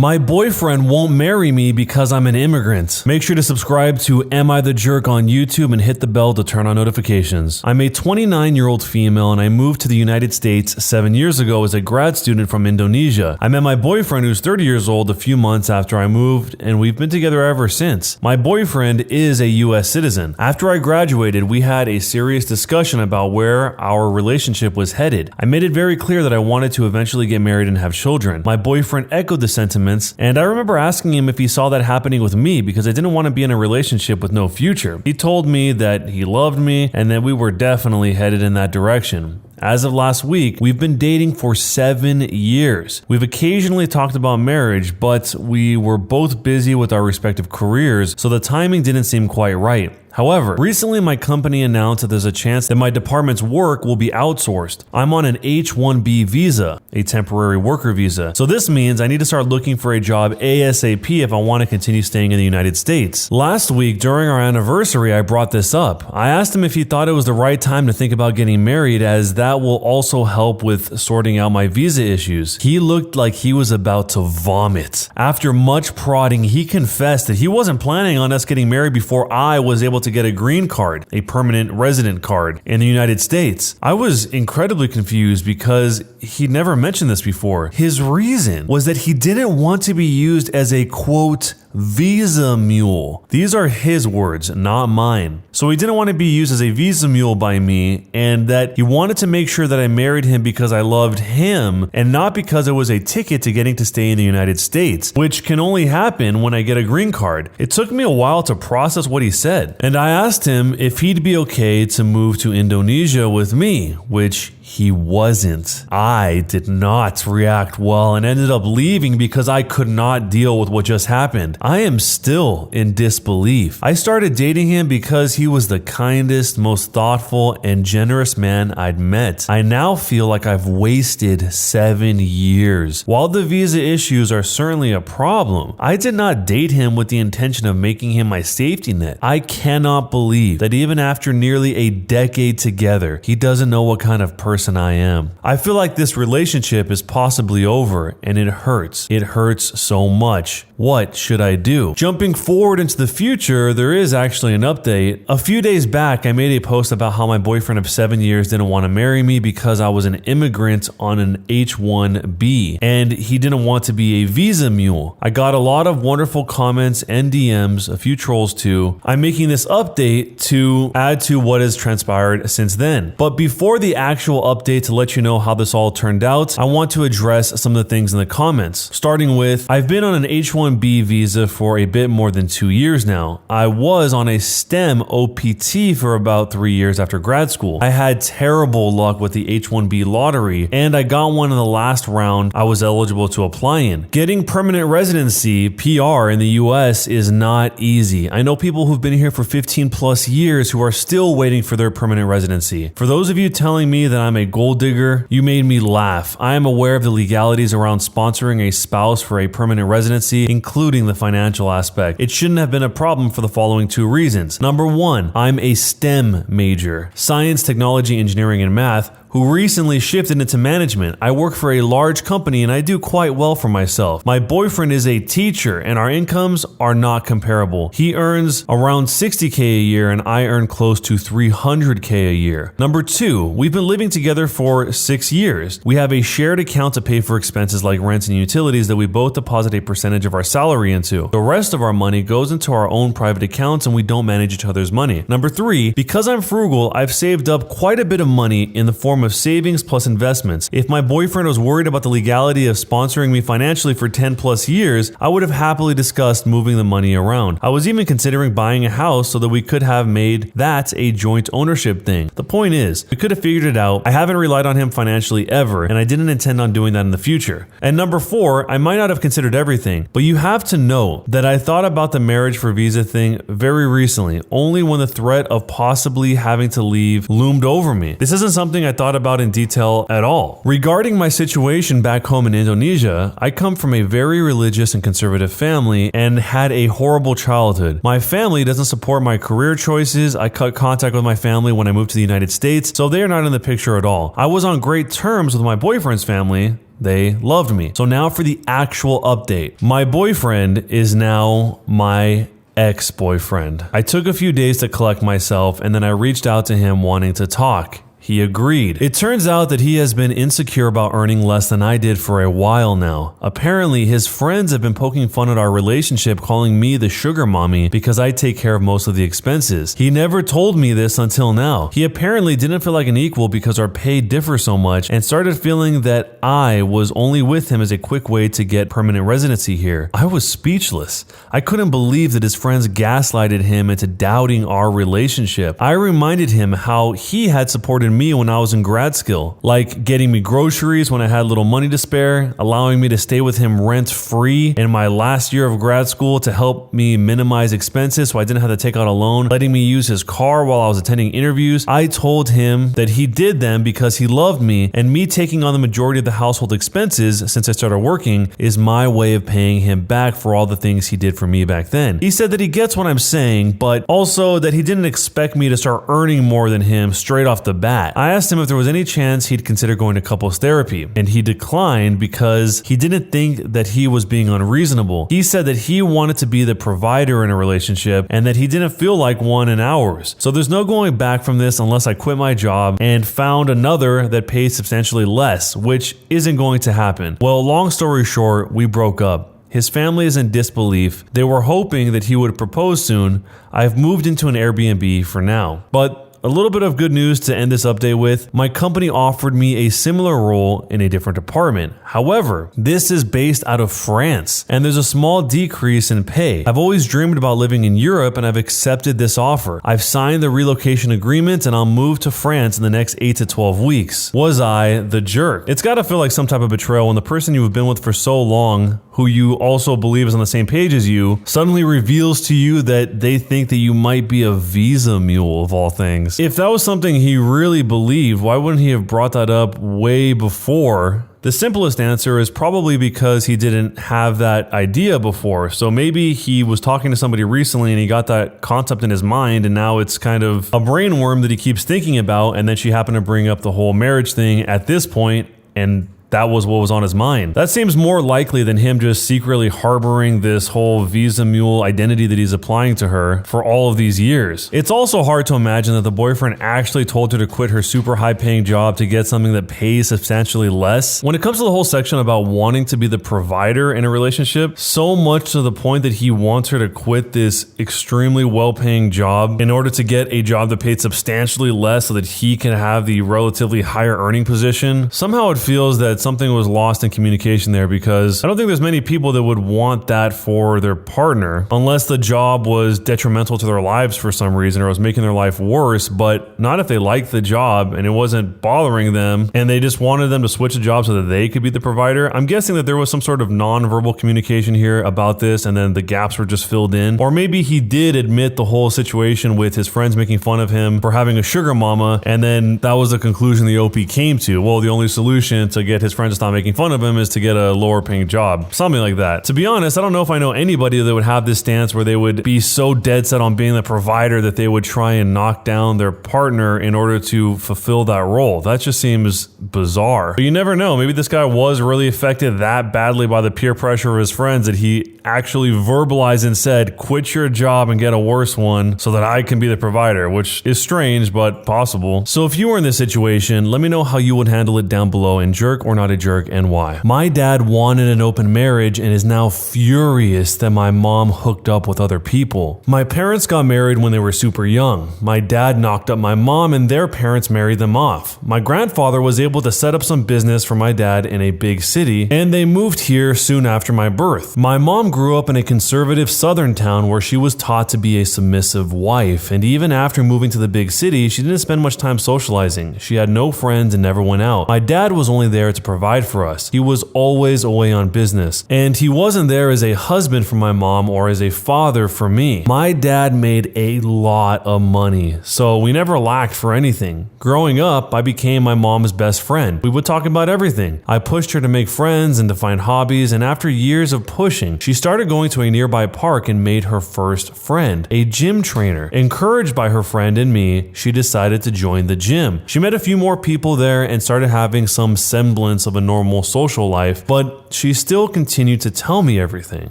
My boyfriend won't marry me because I'm an immigrant. Make sure to subscribe to Am I the Jerk on YouTube and hit the bell to turn on notifications. I'm a 29-year-old female and I moved to the United States 7 years ago as a grad student from Indonesia. I met my boyfriend, who's 30 years old, a few months after I moved, and we've been together ever since. My boyfriend is a US citizen. After I graduated, we had a serious discussion about where our relationship was headed. I made it very clear that I wanted to eventually get married and have children. My boyfriend echoed the sentiment, and I remember asking him if he saw that happening with me because I didn't want to be in a relationship with no future. He told me that he loved me and that we were definitely headed in that direction. As of last week, we've been dating for 7 years. We've occasionally talked about marriage, but we were both busy with our respective careers, so the timing didn't seem quite right. However, recently my company announced that there's a chance that my department's work will be outsourced. I'm on an H-1B visa, a temporary worker visa. So this means I need to start looking for a job ASAP if I want to continue staying in the United States. Last week, during our anniversary, I brought this up. I asked him if he thought it was the right time to think about getting married, as that will also help with sorting out my visa issues. He looked like he was about to vomit. After much prodding, he confessed that he wasn't planning on us getting married before I was able to get a green card, a permanent resident card, in the United States. I was incredibly confused because he'd never mentioned this before. His reason was that he didn't want to be used as a, quote, visa mule. These are his words, not mine. So he didn't want to be used as a visa mule by me, and that he wanted to make sure that I married him because I loved him and not because it was a ticket to getting to stay in the United States, which can only happen when I get a green card. It took me a while to process what he said, and I asked him if he'd be okay to move to Indonesia with me, which he wasn't. I did not react well and ended up leaving because I could not deal with what just happened. I am still in disbelief. I started dating him because he was the kindest, most thoughtful, and generous man I'd met. I now feel like I've wasted 7 years. While the visa issues are certainly a problem, I did not date him with the intention of making him my safety net. I cannot believe that even after nearly a decade together, he doesn't know what kind of person I am. I feel like this relationship is possibly over, and it hurts. It hurts so much. What should I do? Jumping forward into the future, there is actually an update. A few days back, I made a post about how my boyfriend of 7 years didn't want to marry me because I was an immigrant on an H-1B, and he didn't want to be a visa mule. I got a lot of wonderful comments and DMs, a few trolls too. I'm making this update to add to what has transpired since then. But before the actual update to let you know how this all turned out, I want to address some of the things in the comments. Starting with, I've been on an H-1B visa for a bit more than 2 years now. I was on a STEM OPT for about 3 years after grad school. I had terrible luck with the H-1B lottery, and I got one in the last round I was eligible to apply in. Getting permanent residency, PR, in the US is not easy. I know people who've been here for 15 plus years who are still waiting for their permanent residency. For those of you telling me that I'm a gold digger, you made me laugh. I am aware of the legalities around sponsoring a spouse for a permanent residency, including the financial aspect. It shouldn't have been a problem for the following 2 reasons. Number 1, I'm a STEM major, science, technology, engineering, and math, who recently shifted into management. I work for a large company and I do quite well for myself. My boyfriend is a teacher and our incomes are not comparable. He earns around $60K a year and I earn close to $300K a year. Number 2, we've been living together for 6 years. We have a shared account to pay for expenses like rent and utilities that we both deposit a percentage of our salary into. The rest of our money goes into our own private accounts and we don't manage each other's money. Number 3, because I'm frugal, I've saved up quite a bit of money in the form of savings plus investments. If my boyfriend was worried about the legality of sponsoring me financially for 10 plus years, I would have happily discussed moving the money around. I was even considering buying a house so that we could have made that a joint ownership thing. The point is, we could have figured it out. I haven't relied on him financially ever, and I didn't intend on doing that in the future. And number 4, I might not have considered everything, but you have to know that I thought about the marriage for visa thing very recently, only when the threat of possibly having to leave loomed over me. This isn't something I thought about in detail at all. Regarding my situation back home in Indonesia, I come from a very religious and conservative family and had a horrible childhood. My family doesn't support my career choices. I cut contact with my family when I moved to the United States, so they are not in the picture at all. I was on great terms with my boyfriend's family, They loved me. So now for the actual update. My boyfriend is now my ex-boyfriend. I took a few days to collect myself and then I reached out to him wanting to talk. He agreed. It turns out that he has been insecure about earning less than I did for a while now. Apparently, his friends have been poking fun at our relationship, calling me the sugar mommy because I take care of most of the expenses. He never told me this until now. He apparently didn't feel like an equal because our pay differs so much and started feeling that I was only with him as a quick way to get permanent residency here. I was speechless. I couldn't believe that his friends gaslighted him into doubting our relationship. I reminded him how he had supported me when I was in grad school, like getting me groceries when I had little money to spare, allowing me to stay with him rent-free in my last year of grad school to help me minimize expenses so I didn't have to take out a loan, letting me use his car while I was attending interviews. I told him that he did them because he loved me, and me taking on the majority of the household expenses since I started working is my way of paying him back for all the things he did for me back then. He said that he gets what I'm saying, but also that he didn't expect me to start earning more than him straight off the bat. I asked him if there was any chance he'd consider going to couples therapy, and he declined because he didn't think that he was being unreasonable. He said that he wanted to be the provider in a relationship and that he didn't feel like one in ours. So there's no going back from this unless I quit my job and found another that pays substantially less, which isn't going to happen. Well, long story short, we broke up. His family is in disbelief. They were hoping that he would propose soon. I've moved into an Airbnb for now. But a little bit of good news to end this update with. My company offered me a similar role in a different department. However, this is based out of France, and there's a small decrease in pay. I've always dreamed about living in Europe, and I've accepted this offer. I've signed the relocation agreement, and I'll move to France in the next 8 to 12 weeks. Was I the jerk? It's gotta feel like some type of betrayal when the person you've been with for so long, who you also believe is on the same page as you, suddenly reveals to you that they think that you might be a visa mule of all things. If that was something he really believed, why wouldn't he have brought that up way before? The simplest answer is probably because he didn't have that idea before. So maybe he was talking to somebody recently and he got that concept in his mind, and now it's kind of a brainworm that he keeps thinking about, and then she happened to bring up the whole marriage thing at this point, and that was what was on his mind. That seems more likely than him just secretly harboring this whole visa mule identity that he's applying to her for all of these years. It's also hard to imagine that the boyfriend actually told her to quit her super high paying job to get something that pays substantially less. When it comes to the whole section about wanting to be the provider in a relationship, so much to the point that he wants her to quit this extremely well paying job in order to get a job that paid substantially less so that he can have the relatively higher earning position. Somehow it feels that something was lost in communication there, because I don't think there's many people that would want that for their partner unless the job was detrimental to their lives for some reason or was making their life worse, but not if they liked the job and it wasn't bothering them and they just wanted them to switch a job so that they could be the provider. I'm guessing that there was some sort of non-verbal communication here about this, and then the gaps were just filled in. Or maybe he did admit the whole situation with his friends making fun of him for having a sugar mama, and then that was the conclusion the OP came to. Well, the only solution to get his friends to stop making fun of him is to get a lower paying job. Something like that. To be honest, I don't know if I know anybody that would have this stance where they would be so dead set on being the provider that they would try and knock down their partner in order to fulfill that role. That just seems bizarre. But you never know. Maybe this guy was really affected that badly by the peer pressure of his friends that he actually verbalized and said, quit your job and get a worse one so that I can be the provider, which is strange, but possible. So if you were in this situation, let me know how you would handle it down below in Jerk or Not a Jerk and why. My dad wanted an open marriage and is now furious that my mom hooked up with other people. My parents got married when they were super young. My dad knocked up my mom and their parents married them off. My grandfather was able to set up some business for my dad in a big city, and they moved here soon after my birth. My mom grew up in a conservative southern town where she was taught to be a submissive wife, and even after moving to the big city, she didn't spend much time socializing. She had no friends and never went out. My dad was only there to provide for us. He was always away on business, and he wasn't there as a husband for my mom or as a father for me. My dad made a lot of money, so we never lacked for anything. Growing up, I became my mom's best friend. We would talk about everything. I pushed her to make friends and to find hobbies, and after years of pushing, she started going to a nearby park and made her first friend, a gym trainer. Encouraged by her friend and me, she decided to join the gym. She met a few more people there and started having some semblance semblance of a normal social life, but she still continued to tell me everything.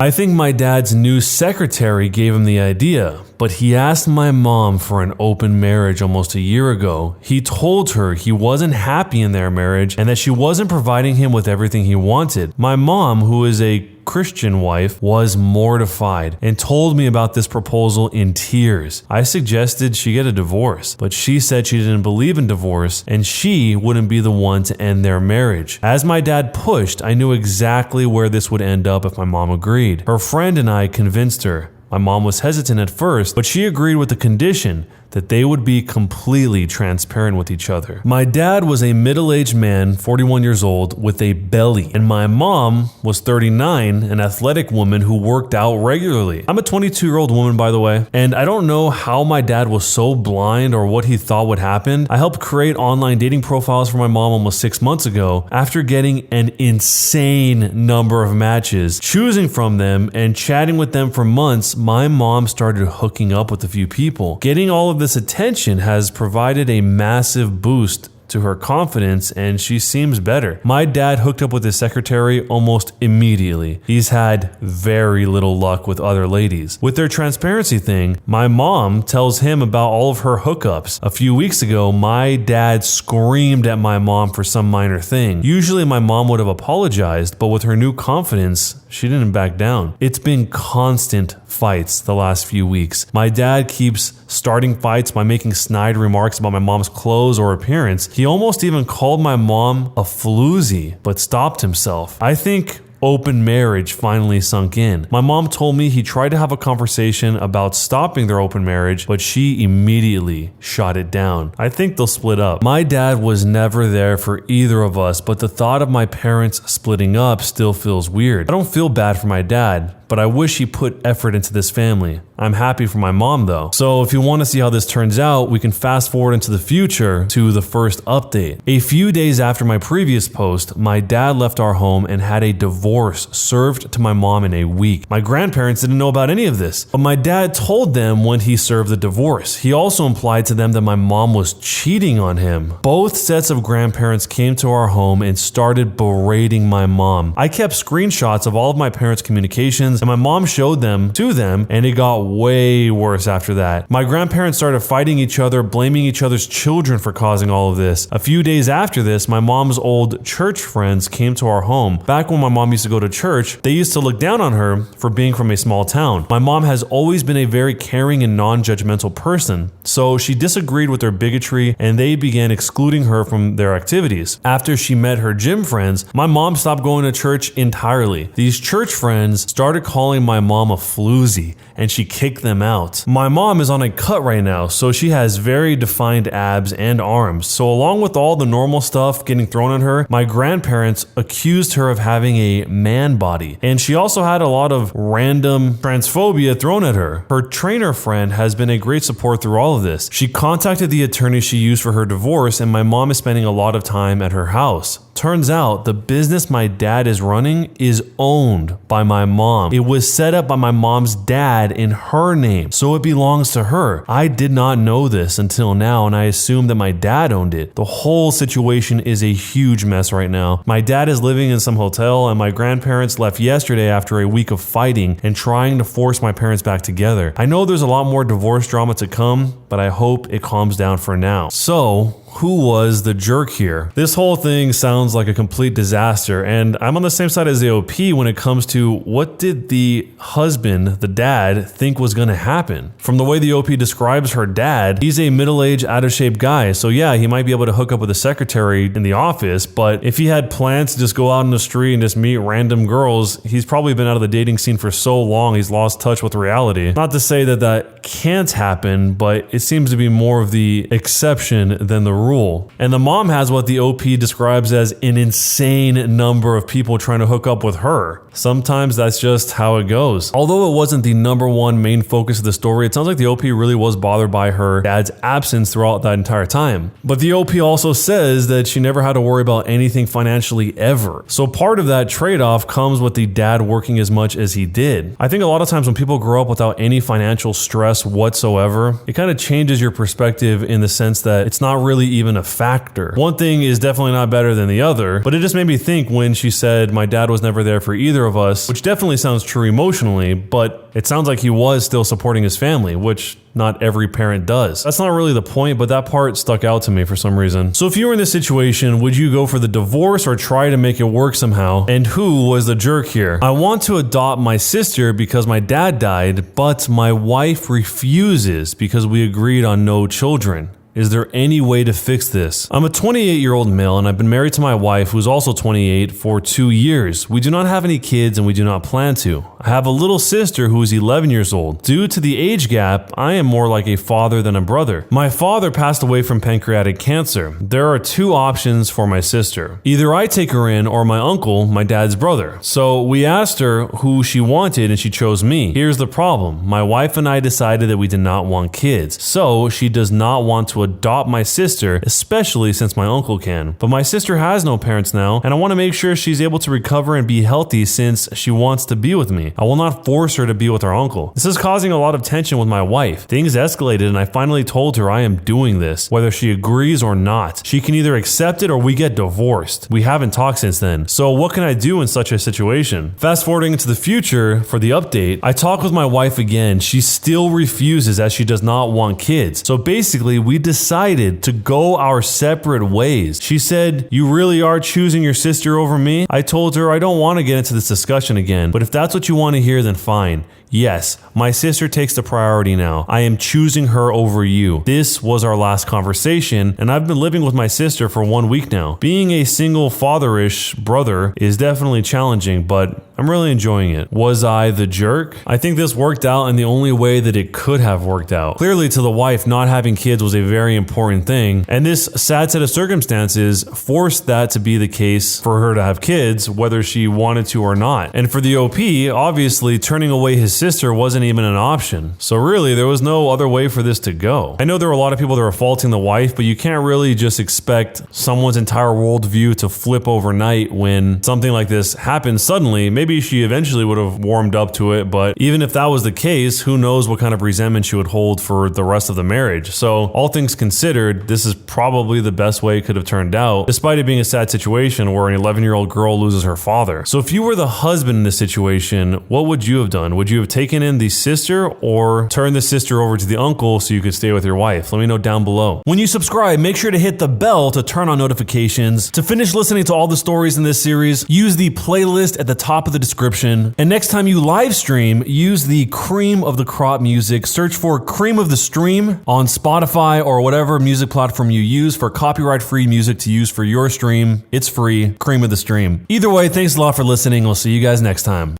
I think my dad's new secretary gave him the idea, but he asked my mom for an open marriage almost a year ago. He told her he wasn't happy in their marriage and that she wasn't providing him with everything he wanted. My mom, who is a Christian wife, was mortified and told me about this proposal in tears. I suggested she get a divorce, but she said she didn't believe in divorce and she wouldn't be the one to end their marriage. As my dad pushed, I knew exactly where this would end up if my mom agreed. Her friend and I convinced her. My mom was hesitant at first, but she agreed with the condition that they would be completely transparent with each other. My dad was a middle-aged man, 41 years old, with a belly, and my mom was 39, an athletic woman who worked out regularly. I'm a 22-year-old woman, by the way, and I don't know how my dad was so blind or what he thought would happen. I helped create online dating profiles for my mom almost 6 months ago after getting an insane number of matches. Choosing from them and chatting with them for months, my mom started hooking up with a few people. Getting all of this attention has provided a massive boost to her confidence, and she seems better. My dad hooked up with his secretary almost immediately. He's had very little luck with other ladies. With their transparency thing, my mom tells him about all of her hookups. A few weeks ago, my dad screamed at my mom for some minor thing. Usually my mom would have apologized, but with her new confidence, she didn't back down. It's been constant fights the last few weeks. My dad keeps starting fights by making snide remarks about my mom's clothes or appearance. He almost even called my mom a floozy, but stopped himself. I think open marriage finally sunk in. My mom told me he tried to have a conversation about stopping their open marriage, but she immediately shot it down. I think they'll split up. My dad was never there for either of us, but the thought of my parents splitting up still feels weird. I don't feel bad for my dad, but I wish he put effort into this family. I'm happy for my mom though. So if you want to see how this turns out, we can fast forward into the future to the first update. A few days after my previous post, my dad left our home and had a divorce served to my mom in a week. My grandparents didn't know about any of this, but my dad told them when he served the divorce. He also implied to them that my mom was cheating on him. Both sets of grandparents came to our home and started berating my mom. I kept screenshots of all of my parents' communications, and my mom showed them to them, and it got way worse after that. My grandparents started fighting each other, blaming each other's children for causing all of this. A few days after this, my mom's old church friends came to our home. Back when my mom used to go to church, they used to look down on her for being from a small town. My mom has always been a very caring and non-judgmental person, so she disagreed with their bigotry and they began excluding her from their activities. After she met her gym friends, my mom stopped going to church entirely. These church friends started calling my mom a floozy, and she kicked them out. My mom is on a cut right now, so she has very defined abs and arms. So along with all the normal stuff getting thrown at her, my grandparents accused her of having a man body, and she also had a lot of random transphobia thrown at her. Her trainer friend has been a great support through all of this. She contacted the attorney she used for her divorce, and my mom is spending a lot of time at her house. Turns out the business my dad is running is owned by my mom. It was set up by my mom's dad in her name, so it belongs to her. I did not know this until now, and I assumed that my dad owned it. The whole situation is a huge mess right now. My dad is living in some hotel, and my grandparents left yesterday after a week of fighting and trying to force my parents back together. I know there's a lot more divorce drama to come, but I hope it calms down for now. So, who was the jerk here? This whole thing sounds like a complete disaster, and I'm on the same side as the OP when it comes to what did the husband, the dad, think was going to happen. From the way the OP describes her dad, he's a middle-aged, out-of-shape guy, so yeah, he might be able to hook up with a secretary in the office, but if he had plans to just go out in the street and just meet random girls, he's probably been out of the dating scene for so long he's lost touch with reality. Not to say that that can't happen, but it seems to be more of the exception than the rule. And the mom has what the OP describes as an insane number of people trying to hook up with her. Sometimes that's just how it goes. Although it wasn't the number one main focus of the story, it sounds like the OP really was bothered by her dad's absence throughout that entire time. But the OP also says that she never had to worry about anything financially ever. So part of that trade-off comes with the dad working as much as he did. I think a lot of times when people grow up without any financial stress whatsoever, it kind of changes your perspective in the sense that it's not really really even a factor. One thing is definitely not better than the other, but it just made me think when she said my dad was never there for either of us, which definitely sounds true emotionally, but it sounds like he was still supporting his family, which not every parent does. That's not really the point, but that part stuck out to me for some reason. So if you were in this situation, would you go for the divorce or try to make it work somehow? And who was the jerk here? I want to adopt my sister because my dad died, but my wife refuses because we agreed on no children. Is there any way to fix this? I'm a 28-year-old male and I've been married to my wife, who's also 28, for 2 years. We do not have any kids and we do not plan to. I have a little sister who is 11 years old. Due to the age gap, I am more like a father than a brother. My father passed away from pancreatic cancer. There are 2 options for my sister. Either I take her in or my uncle, my dad's brother. So we asked her who she wanted and she chose me. Here's the problem. My wife and I decided that we did not want kids. So she does not want to adopt my sister, especially since my uncle can. But my sister has no parents now, and I want to make sure she's able to recover and be healthy since she wants to be with me. I will not force her to be with her uncle. This is causing a lot of tension with my wife. Things escalated and I finally told her I am doing this, whether she agrees or not. She can either accept it or we get divorced. We haven't talked since then. So what can I do in such a situation? Fast forwarding into the future for the update, I talked with my wife again. She still refuses as she does not want kids. So basically we decided to go our separate ways. She said, "You really are choosing your sister over me?" I told her I don't want to get into this discussion again, but if that's what you want to hear, then fine. Yes, my sister takes the priority now. I am choosing her over you. This was our last conversation, and I've been living with my sister for 1 week now. Being a single father-ish brother is definitely challenging, but I'm really enjoying it. Was I the jerk? I think this worked out in the only way that it could have worked out. Clearly, to the wife, not having kids was a very important thing, and this sad set of circumstances forced that to be the case for her to have kids, whether she wanted to or not. And for the OP, obviously, turning away his sister wasn't even an option. So really, there was no other way for this to go. I know there were a lot of people that were faulting the wife, but you can't really just expect someone's entire worldview to flip overnight when something like this happens suddenly. Maybe she eventually would have warmed up to it, but even if that was the case, who knows what kind of resentment she would hold for the rest of the marriage. So all things considered, this is probably the best way it could have turned out, despite it being a sad situation where an 11-year-old girl loses her father. So if you were the husband in this situation, what would you have done? Would you have taken in the sister or turned the sister over to the uncle so you could stay with your wife? Let me know down below. When you subscribe, make sure to hit the bell to turn on notifications. To finish listening to all the stories in this series, use the playlist at the top of the description. And next time you live stream, use the cream of the crop music. Search for Cream of the Stream on Spotify or whatever music platform you use for copyright-free music to use for your stream. It's free. Cream of the Stream. Either way, thanks a lot for listening. We'll see you guys next time.